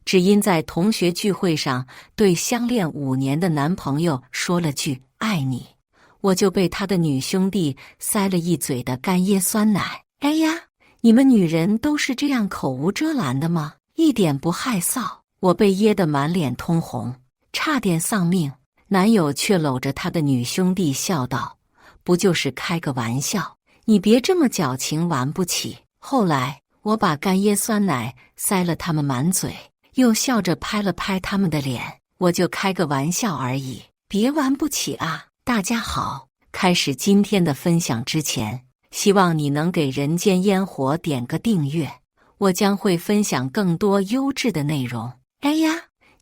只因在同学聚会上对相恋5年的男朋友说了句爱你，我就被他的女兄弟塞了一嘴的干椰酸奶。哎呀，你们女人都是这样口无遮拦的吗？一点不害臊。我被噎得满脸通红，差点丧命。男友却搂着他的女兄弟笑道：不就是开个玩笑，你别这么矫情，玩不起。后来我把干椰酸奶塞了他们满嘴，又笑着拍了拍他们的脸，我就开个玩笑而已，别玩不起啊。大家好，开始今天的分享之前，希望你能给人间烟火点个订阅，我将会分享更多优质的内容。哎呀，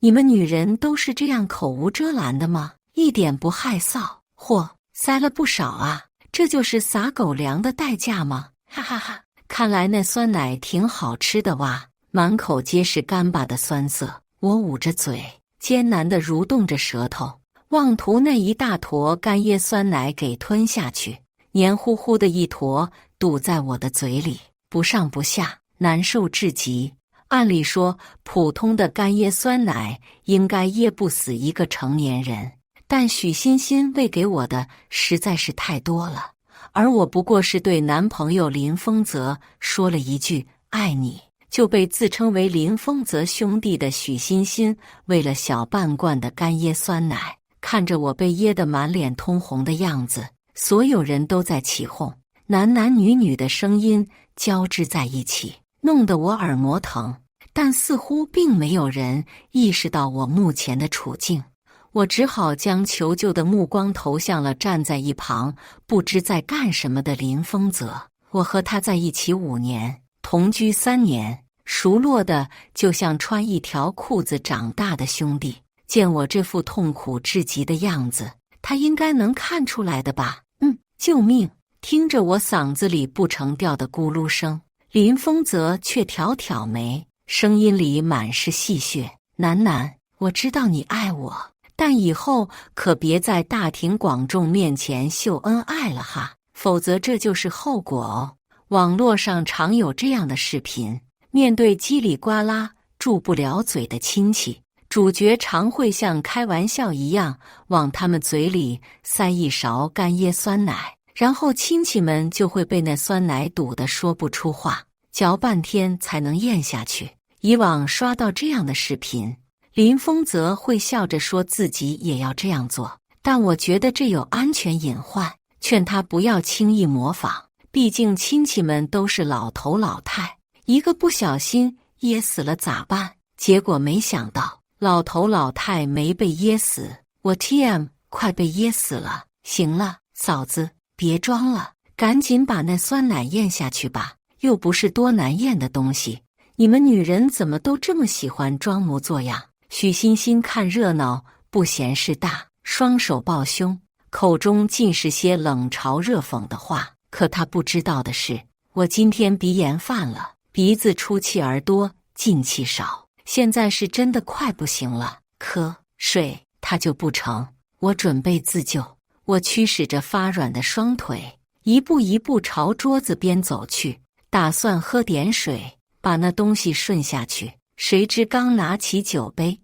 你们女人都是这样口无遮拦的吗？一点不害臊。嚯，塞了不少啊，这就是撒狗粮的代价吗？哈哈哈，看来那酸奶挺好吃的哇，满口皆是干巴的酸涩。我捂着嘴，艰难地蠕动着舌头，妄图那一大坨干椰酸奶给吞下去，黏糊糊的一坨堵在我的嘴里，不上不下，难受至极。按理说，普通的干椰酸奶应该噎不死一个成年人，但许欣欣喂给我的实在是太多了，而我不过是对男朋友林峰泽说了一句爱你，就被自称为林峰泽兄弟的许欣欣喂了小半罐的干椰酸奶。看着我被噎得满脸通红的样子，所有人都在起哄，男男女女的声音交织在一起，弄得我耳膜疼。但似乎并没有人意识到我目前的处境，我只好将求救的目光投向了站在一旁不知在干什么的林峰泽。我和他在一起5年，同居3年，熟络的就像穿一条裤子长大的兄弟。见我这副痛苦至极的样子，他应该能看出来的吧？救命！听着我嗓子里不成调的咕噜声，林峰泽却挑挑眉，声音里满是戏谑：楠楠，我知道你爱我，但以后可别在大庭广众面前秀恩爱了哈，否则这就是后果哦。网络上常有这样的视频，面对叽里呱啦住不了嘴的亲戚，主角常会像开玩笑一样往他们嘴里塞一勺干椰酸奶，然后亲戚们就会被那酸奶堵得说不出话，嚼半天才能咽下去。以往刷到这样的视频，林峰泽会笑着说自己也要这样做，但我觉得这有安全隐患，劝他不要轻易模仿，毕竟亲戚们都是老头老太，一个不小心噎死了咋办？结果没想到老头老太没被噎死，我 TM 快被噎死了。行了，嫂子，别装了，赶紧把那酸奶咽下去吧，又不是多难咽的东西。你们女人怎么都这么喜欢装模作样？许欣欣看热闹不嫌事大，双手抱胸，口中尽是些冷嘲热讽的话。可她不知道的是，我今天鼻炎犯了，鼻子出气儿多，进气少，现在是真的快不行了，瞌睡他就不成。我准备自救，我驱使着发软的双腿，一步一步朝桌子边走去，打算喝点水把那东西顺下去。谁知刚拿起酒杯，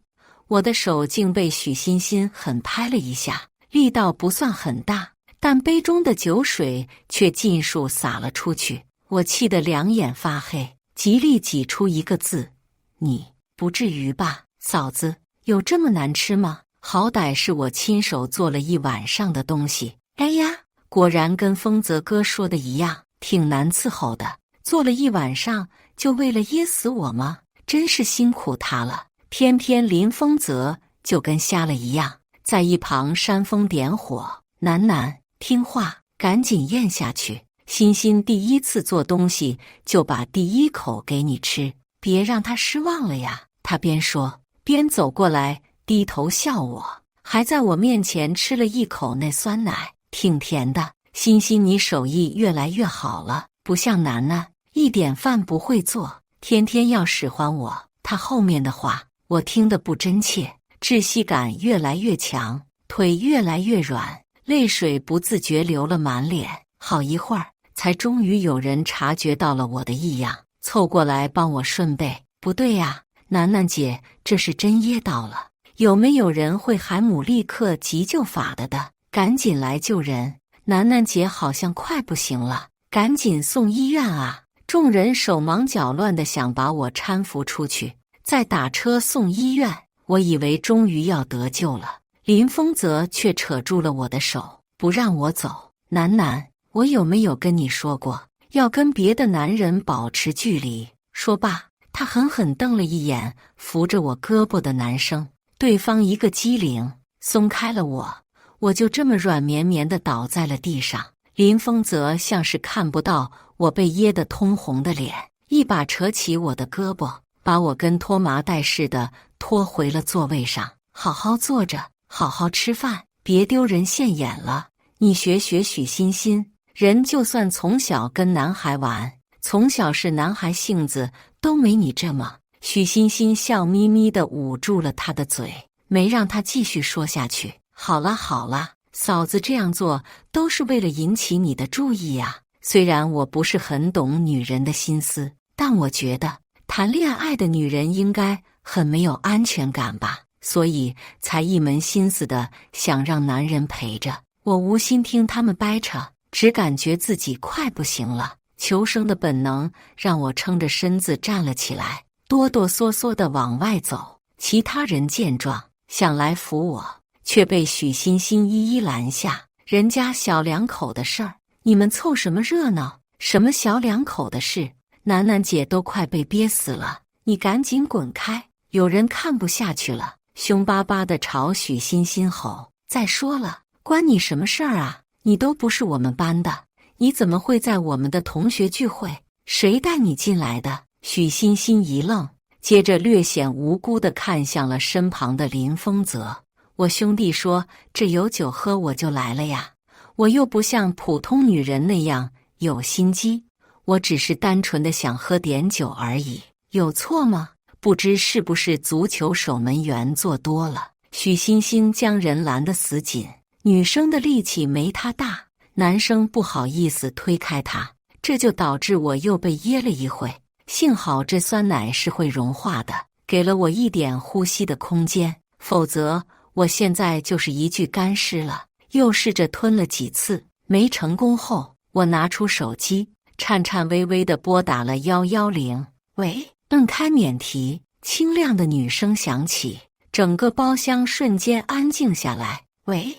我的手竟被许欣欣狠拍了一下，力道不算很大，但杯中的酒水却尽数洒了出去。我气得两眼发黑，极力挤出一个字：你不至于吧？嫂子，有这么难吃吗？好歹是我亲手做了一晚上的东西。哎呀，果然跟丰泽哥说的一样，挺难伺候的，做了一晚上就为了噎死我吗？真是辛苦他了。偏偏林峰泽就跟瞎了一样，在一旁煽风点火：楠楠，听话，赶紧咽下去。欣欣第一次做东西就把第一口给你吃，别让他失望了呀。他边说边走过来，低头笑我，还在我面前吃了一口那酸奶，挺甜的。欣欣，你手艺越来越好了，不像楠楠，一点饭不会做，天天要使唤我。他后面的话我听得不真切，窒息感越来越强，腿越来越软，泪水不自觉流了满脸。好一会儿才终于有人察觉到了我的异样，凑过来帮我顺背。不对呀，楠楠姐，这是真噎到了，有没有人会海姆立克急救法的？赶紧来救人！楠楠姐好像快不行了，赶紧送医院啊！众人手忙脚乱地想把我搀扶出去，再打车送医院。我以为终于要得救了，林峰泽却扯住了我的手，不让我走。楠楠，我有没有跟你说过，要跟别的男人保持距离？说罢，他狠狠瞪了一眼扶着我胳膊的男生，对方一个机灵，松开了我，我就这么软绵绵地倒在了地上。林峰泽像是看不到我被噎得通红的脸，一把扯起我的胳膊，把我跟拖麻袋似的拖回了座位上。好好坐着，好好吃饭，别丢人现眼了。你学学许欣欣，人就算从小跟男孩玩，从小是男孩性子，都没你这么。许欣欣笑眯眯地捂住了他的嘴，没让他继续说下去。好了好了，嫂子这样做都是为了引起你的注意呀。虽然我不是很懂女人的心思，但我觉得谈恋爱的女人应该很没有安全感吧，所以才一门心思的想让男人陪着。我无心听他们掰扯，只感觉自己快不行了。求生的本能让我撑着身子站了起来，哆哆嗦嗦地往外走。其他人见状想来扶我，却被许欣欣一一拦下。人家小两口的事儿，你们凑什么热闹？什么小两口的事？楠楠姐都快被憋死了，你赶紧滚开！有人看不下去了，凶巴巴地朝许欣欣吼：再说了，关你什么事儿啊？你都不是我们班的，你怎么会在我们的同学聚会？谁带你进来的？许欣欣一愣，接着略显无辜地看向了身旁的林峰泽。我兄弟说这有酒喝我就来了呀，我又不像普通女人那样有心机，我只是单纯的想喝点酒而已，有错吗？不知是不是足球守门员做多了，许欣欣将人拦得死紧，女生的力气没她大，男生不好意思推开她，这就导致我又被噎了一会。幸好这酸奶是会融化的，给了我一点呼吸的空间，否则我现在就是一具干尸了。又试着吞了几次，没成功后，我拿出手机，颤颤巍巍地拨打了110。喂，开免提，清亮的女声响起，整个包厢瞬间安静下来。喂，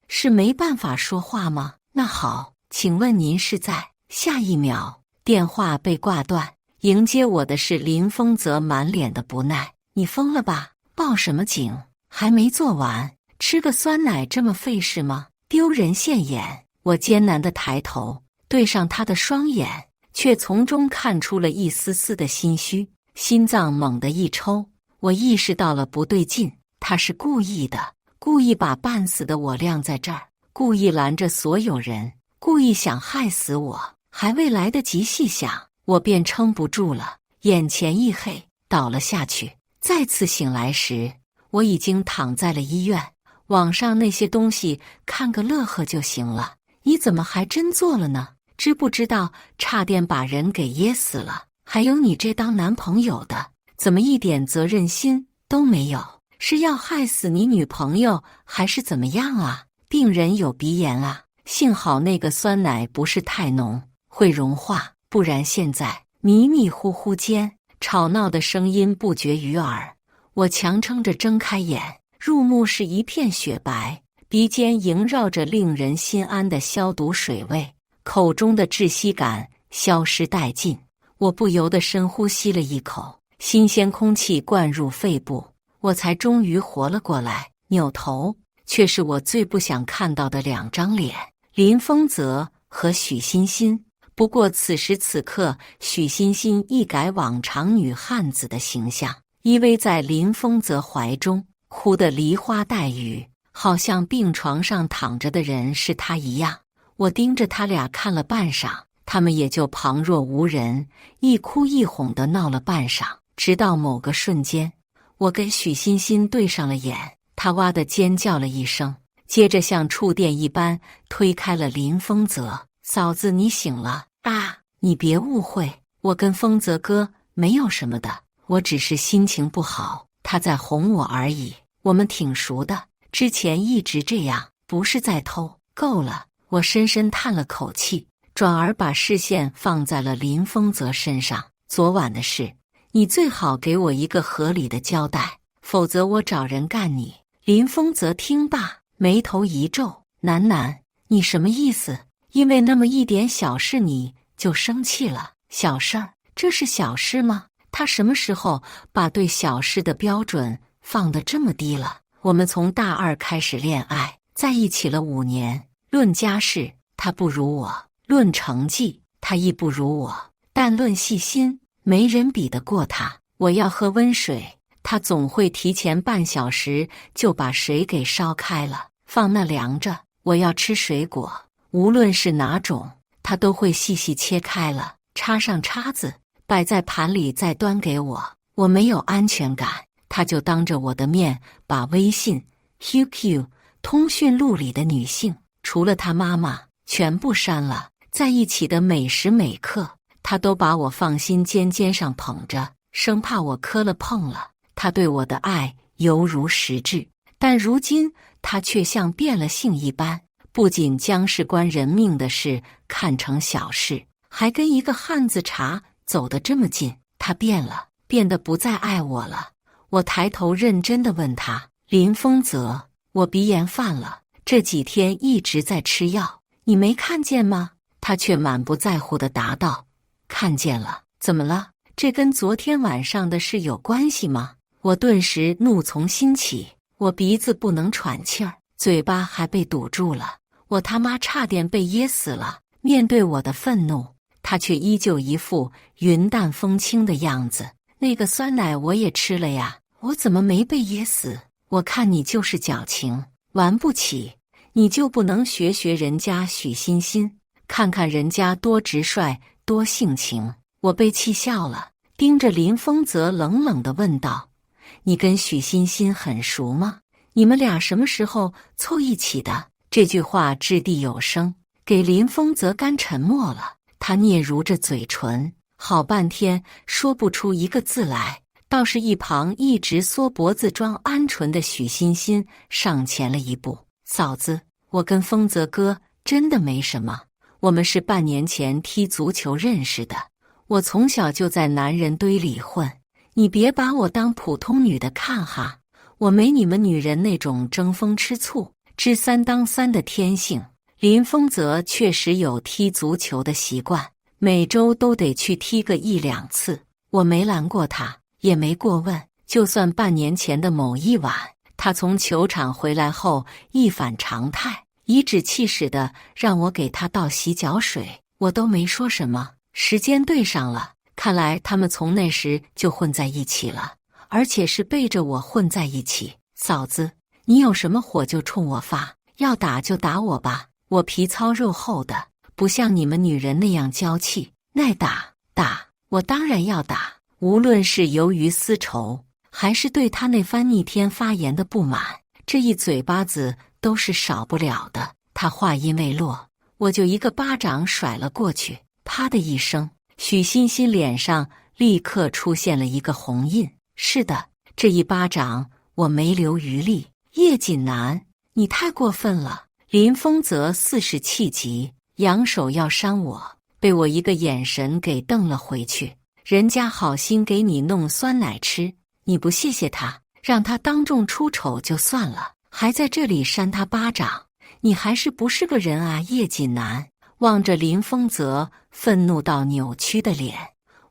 是没办法说话吗？那好，请问您是在……下一秒，电话被挂断，迎接我的是林峰泽满脸的不耐。你疯了吧？报什么警？还没做完，吃个酸奶这么费事吗？丢人现眼！我艰难地抬头，对上他的双眼，却从中看出了一丝丝的心虚，心脏猛地一抽，我意识到了不对劲，他是故意的，故意把半死的我晾在这儿，故意拦着所有人，故意想害死我。还未来得及细想，我便撑不住了，眼前一黑，倒了下去。再次醒来时，我已经躺在了医院。网上那些东西看个乐呵就行了，你怎么还真做了呢？知不知道差点把人给噎死了？还有你这当男朋友的，怎么一点责任心都没有？是要害死你女朋友还是怎么样啊？病人有鼻炎啊，幸好那个酸奶不是太浓，会融化，不然现在迷迷糊糊间，吵闹的声音不绝于耳。我强撑着睁开眼，入目是一片雪白，鼻尖萦绕着令人心安的消毒水味，口中的窒息感消失殆尽。我不由得深呼吸了一口，新鲜空气灌入肺部，我才终于活了过来。扭头，却是我最不想看到的两张脸，林峰泽和许欣欣。不过此时此刻，许欣欣一改往常女汉子的形象，依偎在林峰泽怀中，哭得梨花带雨，好像病床上躺着的人是他一样。我盯着他俩看了半晌，他们也就旁若无人，一哭一哄地闹了半晌，直到某个瞬间，我跟许欣欣对上了眼，她哇地尖叫了一声，接着像触电一般推开了林峰泽。嫂子，你醒了啊！你别误会，我跟峰泽哥没有什么的，我只是心情不好，他在哄我而已。我们挺熟的，之前一直这样，不是在偷。够了，我深深叹了口气，转而把视线放在了林峰泽身上。昨晚的事，你最好给我一个合理的交代，否则我找人干你。林峰泽听罢，眉头一皱，楠楠，你什么意思？因为那么一点小事你就生气了？小事儿，这是小事吗？他什么时候把对小事的标准放得这么低了？我们从大二开始恋爱，在一起了5年。论家世，他不如我；论成绩，他亦不如我。但论细心，没人比得过他。我要喝温水，他总会提前半小时就把水给烧开了，放那凉着。我要吃水果，无论是哪种，他都会细细切开了，插上叉子，摆在盘里再端给我。我没有安全感，他就当着我的面把微信、QQ、通讯录里的女性，除了他妈妈，全部删了。在一起的每时每刻，他都把我放心肩上捧着，生怕我磕了碰了。他对我的爱犹如实质，但如今他却像变了性一般，不仅将事关人命的事看成小事，还跟一个汉子茶走得这么近。他变了，变得不再爱我了。我抬头认真地问他：林峰泽，我鼻炎犯了，这几天一直在吃药，你没看见吗？他却满不在乎地答道：看见了。怎么了？这跟昨天晚上的事有关系吗？我顿时怒从心起，我鼻子不能喘气儿，嘴巴还被堵住了，我他妈差点被噎死了。面对我的愤怒，他却依旧一副云淡风轻的样子。那个酸奶我也吃了呀，我怎么没被噎死？我看你就是矫情，玩不起，你就不能学学人家许欣欣，看看人家多直率多性情？我被气笑了，盯着林峰泽冷冷地问道：你跟许欣欣很熟吗？你们俩什么时候凑一起的？这句话掷地有声，给林峰泽干沉默了。他嗫嚅着嘴唇，好半天说不出一个字来。倒是一旁一直缩脖子装鹌鹑的许欣欣上前了一步：嫂子，我跟峰泽哥真的没什么，我们是半年前踢足球认识的，我从小就在男人堆里混，你别把我当普通女的看哈，我没你们女人那种争风吃醋、知三当三的天性。林峰泽确实有踢足球的习惯，每周都得去踢个1、2次。我没拦过他，也没过问。就算半年前的某一晚，他从球场回来后一反常态，颐指气使的让我给他倒洗脚水，我都没说什么。时间对上了，看来他们从那时就混在一起了，而且是背着我混在一起。嫂子，你有什么火就冲我发，要打就打我吧，我皮糙肉厚的，不像你们女人那样娇气，耐打。我当然要打，无论是由于私仇，还是对他那番逆天发言的不满，这一嘴巴子都是少不了的。他话音未落，我就一个巴掌甩了过去，啪的一声，许欣欣脸上立刻出现了一个红印。是的，这一巴掌我没留余力。叶锦南，你太过分了！林峰泽似是气急，扬手要扇我，被我一个眼神给瞪了回去。人家好心给你弄酸奶吃，你不谢谢他，让他当众出丑就算了，还在这里扇他巴掌，你还是不是个人啊？叶锦南望着林峰泽愤怒到扭曲的脸，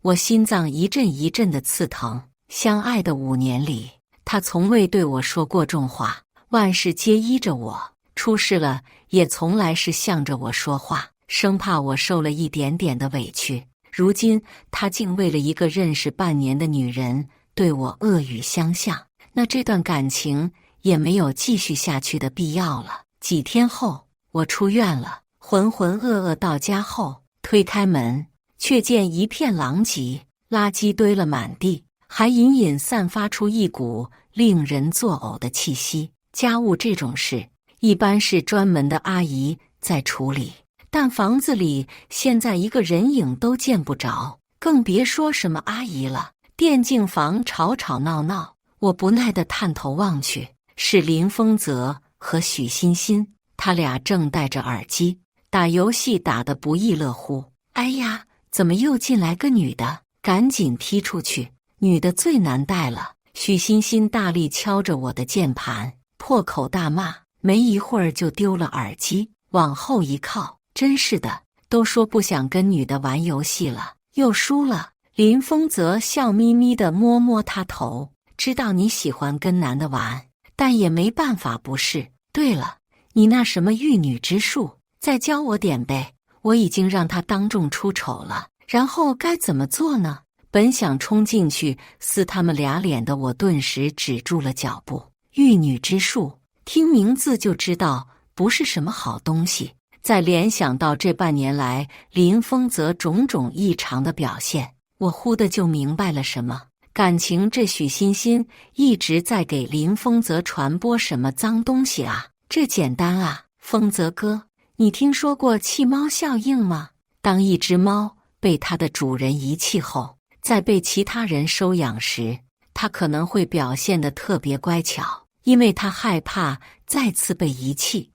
我心脏一阵一阵的刺疼。相爱的5年里，他从未对我说过重话，万事皆依着我，出事了也从来是向着我说话，生怕我受了一点点的委屈。如今他竟为了一个认识半年的女人对我恶语相向，那这段感情也没有继续下去的必要了。几天后，我出院了，浑浑噩噩到家后，推开门，却见一片狼藉，垃圾堆了满地，还隐隐散发出一股令人作呕的气息。家务这种事，一般是专门的阿姨在处理，但房子里现在一个人影都见不着，更别说什么阿姨了。电竞房吵吵闹闹，我不耐地探头望去，是林峰泽和许欣欣，他俩正戴着耳机打游戏，打得不亦乐乎。哎呀，怎么又进来个女的？赶紧踢出去，女的最难带了。许欣欣大力敲着我的键盘，破口大骂，没一会儿就丢了耳机，往后一靠。真是的，都说不想跟女的玩游戏了，又输了。林峰泽笑眯眯地摸摸他头，知道你喜欢跟男的玩，但也没办法，不是？对了，你那什么玉女之术，再教我点呗。我已经让他当众出丑了，然后该怎么做呢？本想冲进去撕他们俩脸的我，顿时止住了脚步。玉女之术，听名字就知道不是什么好东西。再联想到这半年来林峰泽种种异常的表现，我忽的就明白了什么。感情这许欣欣一直在给林峰泽传播什么脏东西啊？这简单啊，峰泽哥，你听说过弃猫效应吗？当一只猫被它的主人遗弃后，在被其他人收养时，它可能会表现得特别乖巧，因为它害怕再次被遗弃。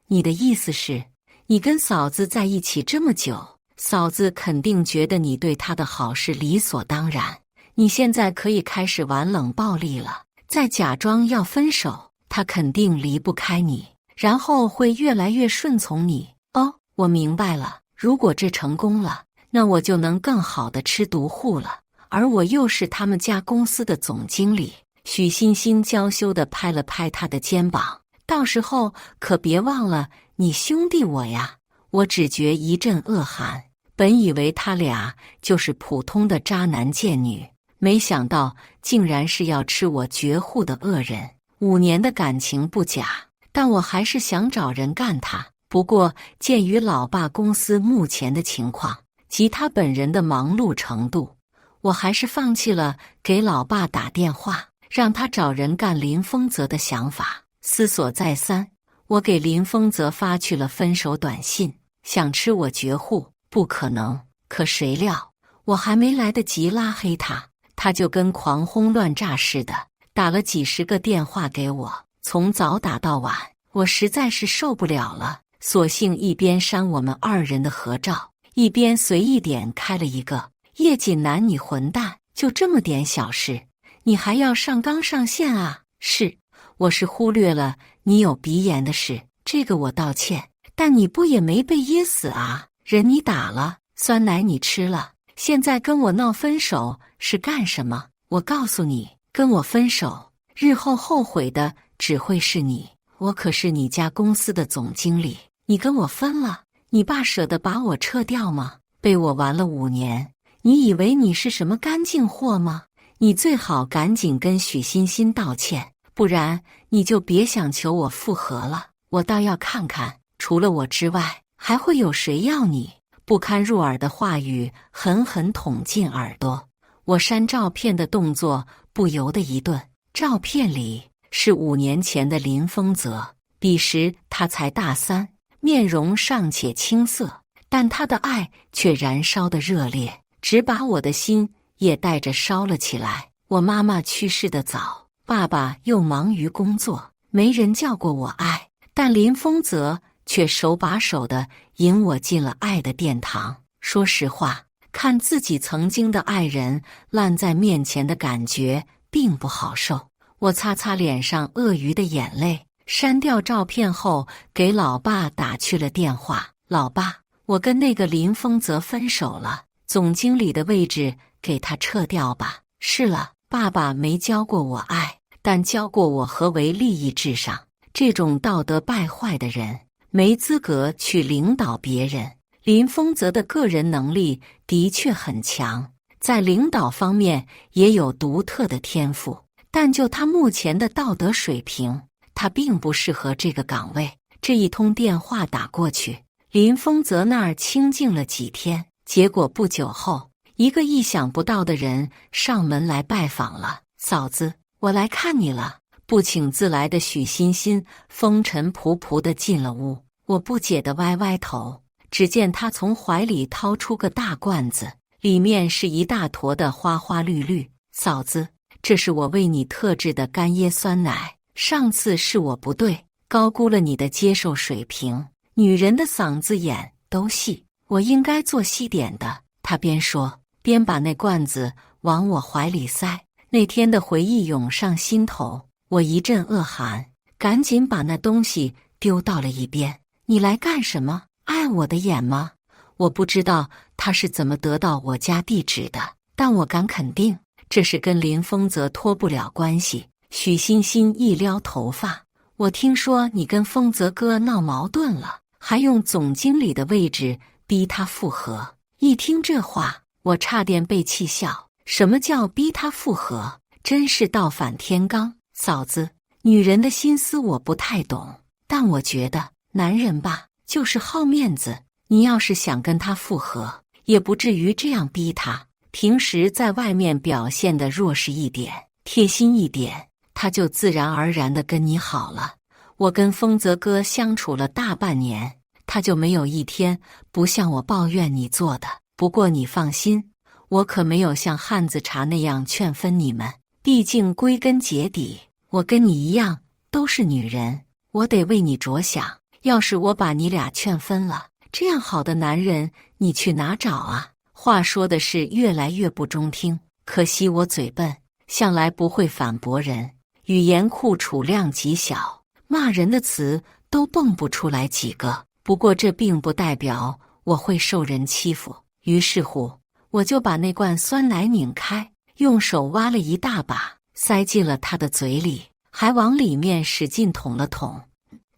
你的意思是，你跟嫂子在一起这么久，嫂子肯定觉得你对她的好是理所当然，你现在可以开始玩冷暴力了，再假装要分手，她肯定离不开你，然后会越来越顺从你。哦，我明白了，如果这成功了，那我就能更好的吃独户了，而我又是他们家公司的总经理。许欣欣娇羞地拍了拍他的肩膀，到时候可别忘了你兄弟我呀。我只觉一阵恶寒，本以为他俩就是普通的渣男贱女，没想到竟然是要吃我绝户的恶人。5年的感情不假，但我还是想找人干他。不过鉴于老爸公司目前的情况及他本人的忙碌程度，我还是放弃了给老爸打电话让他找人干林峰泽的想法。思索再三，我给林峰泽发去了分手短信，想吃我绝户不可能。可谁料我还没来得及拉黑他，他就跟狂轰乱炸似的打了几10个电话给我，从早打到晚。我实在是受不了了，索性一边删我们2人的合照，一边随意点开了一个。叶锦南，你混蛋，就这么点小事你还要上纲上线啊？是，我是忽略了你有鼻炎的事，这个我道歉，但你不也没被噎死啊？人你打了，酸奶你吃了，现在跟我闹分手是干什么？我告诉你，跟我分手，日后后悔的只会是你。我可是你家公司的总经理，你跟我分了，你爸舍得把我撤掉吗？被我玩了5年，你以为你是什么干净货吗？你最好赶紧跟许欣欣道歉，不然你就别想求我复合了。我倒要看看，除了我之外，还会有谁要你？不堪入耳的话语狠狠捅进耳朵，我删照片的动作不由得一顿。照片里是5年前的林峰泽，彼时他才大3，面容尚且青涩，但他的爱却燃烧得热烈，只把我的心也带着烧了起来。我妈妈去世的早，爸爸又忙于工作，没人叫过我爱，但林峰泽却手把手地引我进了爱的殿堂。说实话，看自己曾经的爱人烂在面前的感觉并不好受。我擦擦脸上鳄鱼的眼泪，删掉照片后给老爸打去了电话。老爸，我跟那个林峰泽分手了，总经理的位置给他撤掉吧。是了，爸爸没教过我爱，但教过我何为利益至上。这种道德败坏的人没资格去领导别人。林峰泽的个人能力的确很强，在领导方面也有独特的天赋，但就他目前的道德水平，他并不适合这个岗位。这一通电话打过去，林峰泽那儿清静了几天，结果不久后，一个意想不到的人上门来拜访了。嫂子，我来看你了。不请自来的许欣欣风尘仆仆地进了屋，我不解地歪歪头，只见他从怀里掏出个大罐子，里面是一大坨的花花绿绿。嫂子，这是我为你特制的干椰酸奶，上次是我不对，高估了你的接受水平。女人的嗓子眼都细，我应该做细点的。她边说边把那罐子往我怀里塞。那天的回忆涌上心头，我一阵恶寒，赶紧把那东西丢到了一边。你来干什么？碍我的眼吗？我不知道他是怎么得到我家地址的，但我敢肯定，这是跟林峰泽脱不了关系。许欣欣一撩头发，我听说你跟峰泽哥闹矛盾了，还用总经理的位置逼他复合。一听这话，我差点被气笑。什么叫逼他复合？真是倒反天罡。嫂子，女人的心思我不太懂，但我觉得男人吧，就是好面子。你要是想跟他复合，也不至于这样逼他。平时在外面表现得弱势一点，贴心一点，他就自然而然地跟你好了。我跟丰泽哥相处了大半年，他就没有一天不向我抱怨你做的。不过你放心，我可没有像汉子茶那样劝分你们，毕竟归根结底，我跟你一样都是女人，我得为你着想。要是我把你俩劝分了，这样好的男人你去哪找啊？话说的是越来越不中听，可惜我嘴笨，向来不会反驳人，语言库储量极小，骂人的词都蹦不出来几个。不过这并不代表我会受人欺负，于是乎我就把那罐酸奶拧开，用手挖了一大把，塞进了他的嘴里，还往里面使劲捅了捅。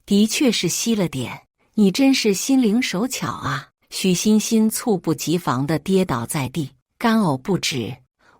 的确是稀了点，你真是心灵手巧啊！许欣欣猝不及防地跌倒在地，干呕不止。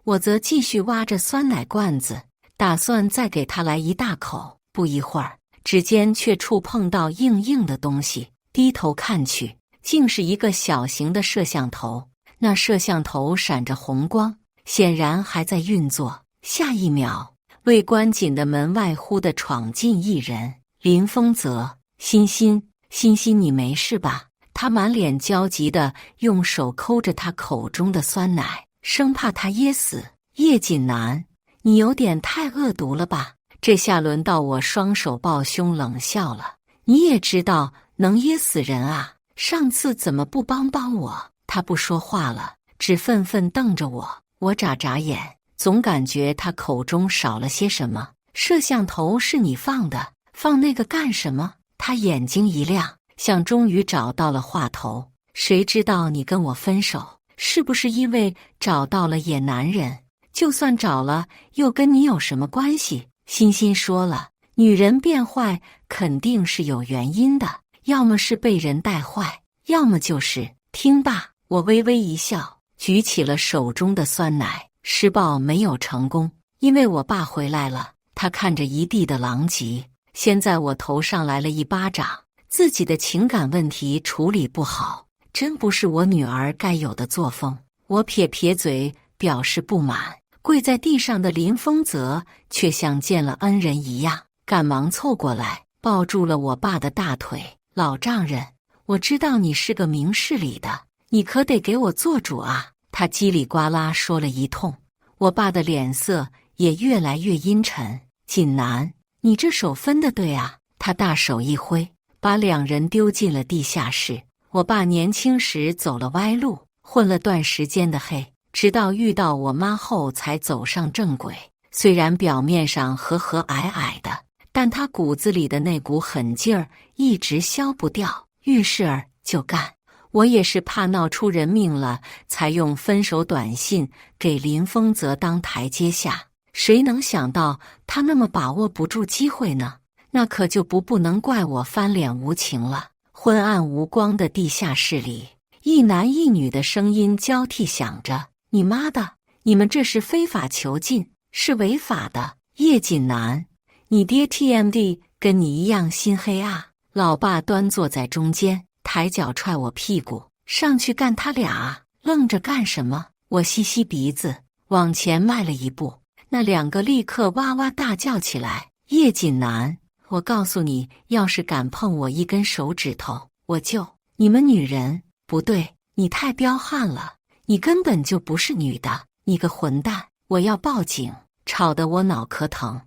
我则继续挖着酸奶罐子，打算再给他来一大口。不一会儿，指尖却触碰到硬硬的东西，低头看去，竟是一个小型的摄像头。那摄像头闪着红光，显然还在运作。下一秒，未关紧的门外忽地闯进一人。林峰泽，欣欣，欣欣，你没事吧？他满脸焦急地用手抠着他口中的酸奶，生怕他噎死。叶锦南，你有点太恶毒了吧？这下轮到我双手抱胸冷笑了。你也知道能噎死人啊？上次怎么不帮我？他不说话了，只愤愤瞪着我。我眨眨眼，总感觉他口中少了些什么。摄像头是你放的，放那个干什么？他眼睛一亮，像终于找到了话头。谁知道你跟我分手，是不是因为找到了野男人？就算找了，又跟你有什么关系？欣欣说了，女人变坏肯定是有原因的，要么是被人带坏，要么就是听罢。我微微一笑，举起了手中的酸奶。施暴没有成功，因为我爸回来了。他看着一地的狼藉，先在我头上来了一巴掌。自己的情感问题处理不好，真不是我女儿该有的作风。我撇撇嘴表示不满，跪在地上的林峰泽却像见了恩人一样，赶忙凑过来抱住了我爸的大腿。老丈人，我知道你是个明事理的，你可得给我做主啊！他叽里呱啦说了一通，我爸的脸色也越来越阴沉。锦南，你这手分得对啊！他大手一挥，把两人丢进了地下室。我爸年轻时走了歪路，混了段时间的黑，直到遇到我妈后才走上正轨。虽然表面上和和蔼蔼的，但他骨子里的那股狠劲儿一直消不掉，遇事儿就干。我也是怕闹出人命了，才用分手短信给林峰泽当台阶下。谁能想到他那么把握不住机会呢？那可就不能怪我翻脸无情了。昏暗无光的地下室里，一男一女的声音交替响着：“你妈的，你们这是非法囚禁，是违法的！”叶锦南，你爹 TMD 跟你一样心黑啊！老爸端坐在中间，抬脚踹我屁股，上去干他俩啊！愣着干什么？我吸吸鼻子，往前迈了一步，那两个立刻哇哇大叫起来。叶锦南，我告诉你，要是敢碰我一根手指头，我就……你们女人不对，你太彪悍了，你根本就不是女的，你个混蛋！我要报警！”吵得我脑壳疼。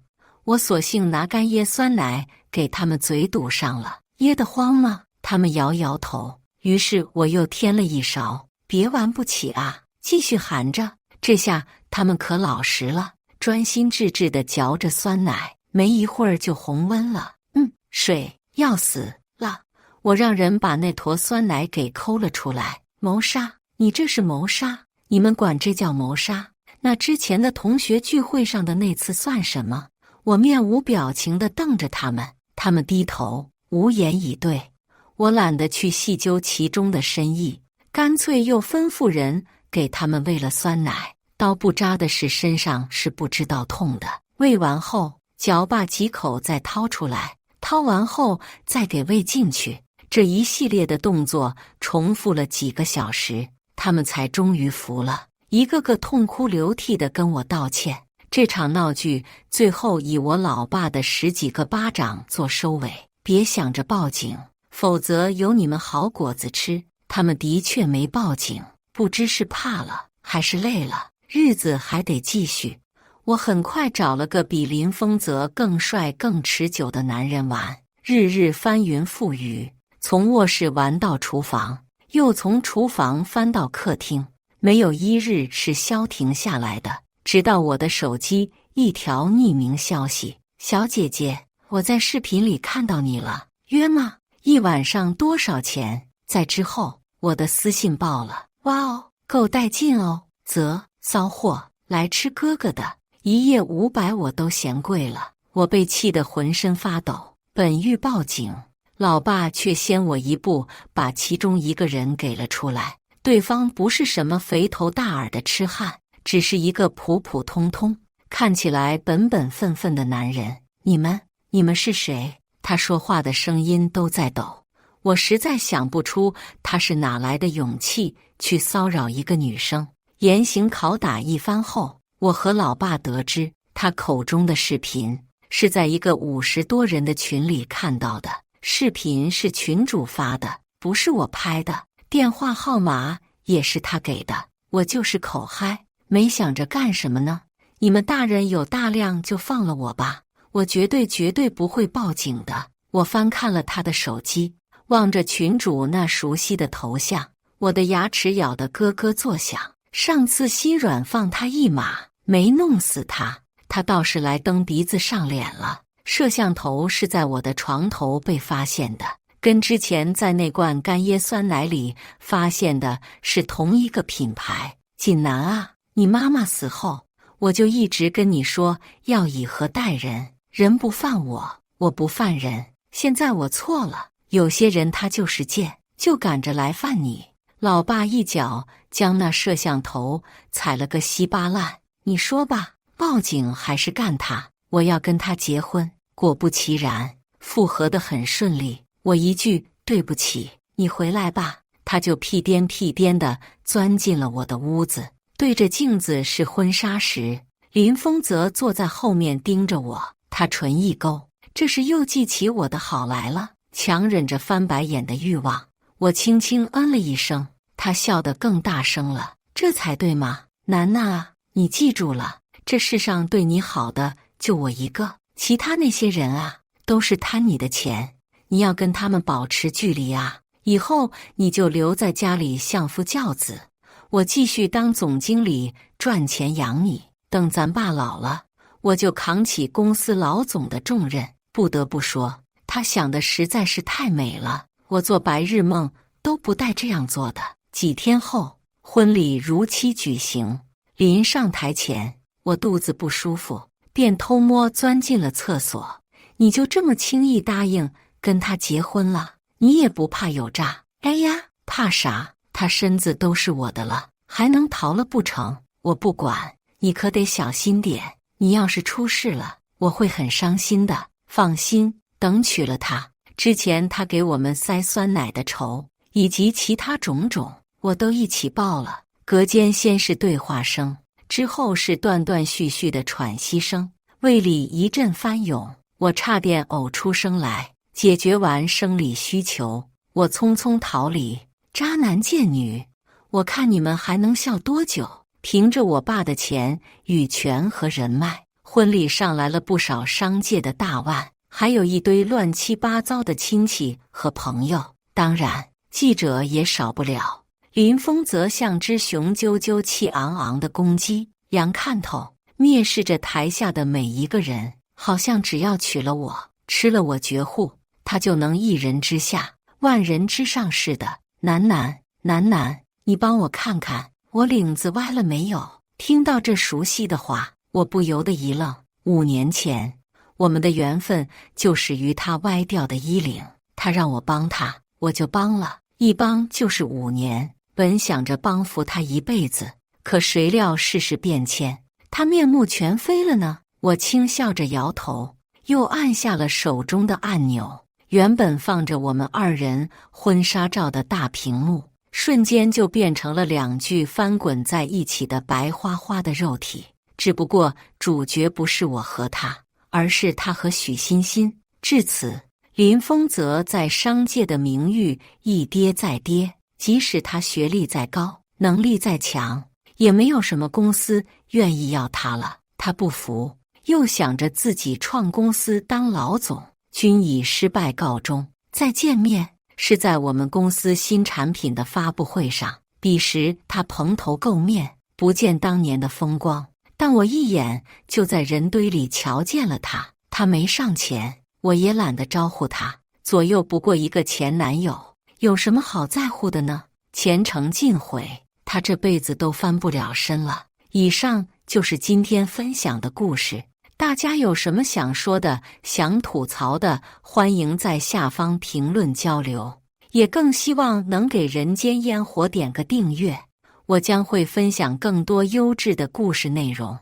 我索性拿干椰酸奶给他们嘴堵上了。噎得慌吗？他们摇摇头。于是我又添了一勺。别玩不起啊！继续含着。这下他们可老实了，专心致志地嚼着酸奶，没一会儿就红温了。水要死了！我让人把那坨酸奶给抠了出来。谋杀！你这是谋杀！你们管这叫谋杀？那之前的同学聚会上的那次算什么？我面无表情地瞪着他们，他们低头无言以对。我懒得去细究其中的深意，干脆又吩咐人给他们喂了酸奶。刀不扎的是身上是不知道痛的。喂完后嚼罢几口再掏出来，掏完后再给喂进去。这一系列的动作重复了几个小时，他们才终于服了，一个个痛哭流涕地跟我道歉。这场闹剧最后以我老爸的10几个巴掌做收尾。别想着报警，否则有你们好果子吃。他们的确没报警，不知是怕了还是累了，日子还得继续。我很快找了个比林峰泽更帅更持久的男人玩，日日翻云覆雨，从卧室玩到厨房，又从厨房翻到客厅，没有一日是消停下来的。直到我的手机一条匿名消息：“小姐姐，我在视频里看到你了，约吗？一晚上多少钱？”在之后，我的私信爆了。哇哦，够带劲哦！骚货，来吃哥哥的，一夜500我都嫌贵了。我被气得浑身发抖，本欲报警，老爸却先我一步把其中一个人给了出来。对方不是什么肥头大耳的痴汉，只是一个普普通通，看起来本本分分的男人。你们是谁？他说话的声音都在抖。我实在想不出他是哪来的勇气去骚扰一个女生。严刑拷打一番后，我和老爸得知，他口中的视频是在一个50多人的群里看到的。视频是群主发的，不是我拍的。电话号码也是他给的。我就是口嗨，没想着干什么呢？你们大人有大量就放了我吧，我绝对不会报警的。我翻看了他的手机，望着群主那熟悉的头像，我的牙齿咬得咯咯作响。上次心软放他一马，没弄死他，他倒是来蹬鼻子上脸了。摄像头是在我的床头被发现的，跟之前在那罐干椰酸奶里发现的是同一个品牌。锦南啊，你妈妈死后，我就一直跟你说要以和待人，人不犯我，我不犯人。现在我错了，有些人他就是贱，就赶着来犯你。老爸一脚将那摄像头踩了个稀巴烂。你说吧，报警还是干他？我要跟他结婚。果不其然，复合得很顺利。我一句对不起，你回来吧，他就屁颠屁颠地钻进了我的屋子。对着镜子试婚纱时，林峰则坐在后面盯着我，他唇一勾，这是又记起我的好来了。强忍着翻白眼的欲望，我轻轻嗯了一声。他笑得更大声了，这才对嘛，楠楠啊，你记住了，这世上对你好的就我一个，其他那些人啊，都是贪你的钱，你要跟他们保持距离啊。以后你就留在家里相夫教子，我继续当总经理赚钱养你。等咱爸老了，我就扛起公司老总的重任。不得不说，他想的实在是太美了，我做白日梦都不带这样做的。几天后，婚礼如期举行。临上台前，我肚子不舒服，便偷摸钻进了厕所。你就这么轻易答应跟他结婚了？你也不怕有诈？哎呀，怕啥？他身子都是我的了，还能逃了不成？我不管，你可得小心点。你要是出事了，我会很伤心的。放心，等娶了他，之前他给我们塞酸奶的仇，以及其他种种，我都一起报了。隔间先是对话声，之后是断断续续的喘息声，胃里一阵翻涌，我差点呕出声来。解决完生理需求，我匆匆逃离。渣男贱女！我看你们还能笑多久？凭着我爸的钱、羽权和人脉，婚礼上来了不少商界的大腕，还有一堆乱七八糟的亲戚和朋友，当然记者也少不了。林峰则像只雄赳赳气昂昂的公鸡，仰看头，蔑视着台下的每一个人，好像只要娶了我，吃了我绝户，他就能一人之下，万人之上似的。楠楠，你帮我看看，我领子歪了没有？听到这熟悉的话，我不由得一愣。5年前，我们的缘分就始于他歪掉的衣领，他让我帮他，我就帮了，一帮就是5年。本想着帮扶他一辈子，可谁料世事变迁，他面目全非了呢。我轻笑着摇头，又按下了手中的按钮。原本放着我们2人婚纱照的大屏幕，瞬间就变成了2具翻滚在一起的白花花的肉体。只不过主角不是我和他，而是他和许欣欣。至此，林峰泽在商界的名誉一跌再跌，即使他学历再高，能力再强，也没有什么公司愿意要他了。他不服，又想着自己创公司当老总，均以失败告终。再见面是在我们公司新产品的发布会上，彼时他蓬头垢面，不见当年的风光，但我一眼就在人堆里瞧见了他。他没上前，我也懒得招呼他，左右不过一个前男友，有什么好在乎的呢？前程尽毁，他这辈子都翻不了身了。以上就是今天分享的故事，大家有什么想说的、想吐槽的，欢迎在下方评论交流，也更希望能给人间烟火点个订阅，我将会分享更多优质的故事内容。